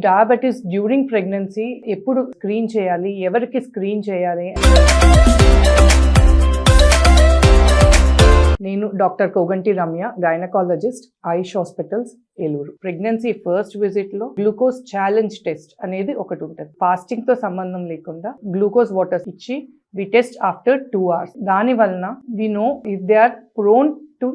Diabetes during pregnancy ఎప్పుడు screen చేయాలి, ఎవరికి స్క్రీన్ చేయాలి? నేను doctor Koganti Ramya, gynaecologist, Ayush hospitals, Eluru. Pregnancy first visit లో గ్లూకోజ్ ఛాలెంజ్ టెస్ట్ అనేది ఒకటి ఉంటుంది. ఫాస్టింగ్ తో సంబంధం లేకుండా గ్లూకోజ్ వాటర్ ఇచ్చి వి టెస్ట్ ఆఫ్టర్ 2 hours. దాని వలన we know if they are prone to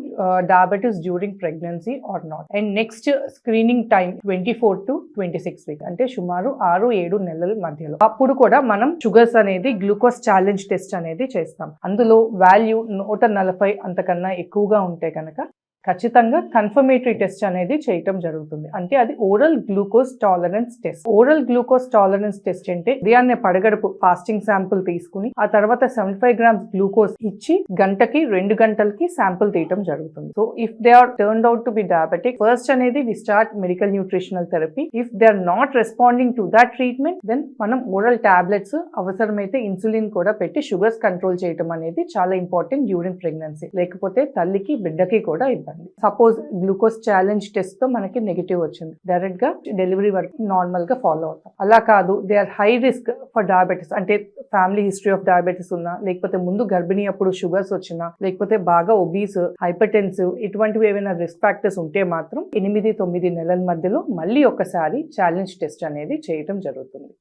diabetes during pregnancy or not. And next screening time 24 to 26 weeks, అంటే సుమారు 6-7 నెలల మధ్యలో. అప్పుడు కూడా మనం షుగర్స్ అనేది గ్లూకోజ్ ఛాలెంజ్ టెస్ట్ అనేది చేస్తాం. అందులో వాల్యూ 140 అంతకన్నా ఎక్కువగా ఉంటే కనుక ఖచ్చితంగా కన్ఫర్మేటరీ టెస్ట్ అనేది చేయటం జరుగుతుంది. అంటే అది oral glucose tolerance test. Oral glucose tolerance test అంటే ఉదయాన్నే పడగడుపు ఫాస్టింగ్ శాంపుల్ తీసుకుని ఆ తర్వాత 75 grams గ్లూకోజ్ ఇచ్చి గంటకి 2 గంటలకి శాంపుల్ తీయటం జరుగుతుంది. So if they are turned out to be diabetic, first అనేది we start medical nutritional therapy. If they are not responding to that treatment, then మనం ఓరల్ టాబ్లెట్స్, అవసరమైతే ఇన్సులిన్ కూడా పెట్టి షుగర్స్ కంట్రోల్ చేయటం అనేది చాలా ఇంపార్టెంట్ డ్యూరింగ్ ప్రెగ్నెన్సీ. లేకపోతే తల్లికి బిడ్డకి కూడా ఇబ్బంది. సపోజ్ గ్లూకోజ్ ఛాలెంజ్ టెస్ట్ తో మనకి నెగిటివ్ వచ్చింది, డైరెక్ట్ గా డెలివరీ వరకు నార్మల్ గా ఫాలో అవుతాం. అలా కాదు, they are high risk for diabetes, అంటే ఫ్యామిలీ హిస్టరీ ఆఫ్ డయాబెటిస్ ఉన్నా, లేకపోతే ముందు గర్భిణీ అప్పుడు షుగర్స్ వచ్చినా, లేకపోతే బాగా ఒబీస్, హైపర్టెన్సివ్ ఇటువంటివి ఏమైనా రిస్క్ ఫ్యాక్టర్స్ ఉంటే మాత్రం 8-9 నెలల మధ్యలో మళ్ళీ ఒకసారి ఛాలెంజ్ టెస్ట్ అనేది చేయటం జరుగుతుంది.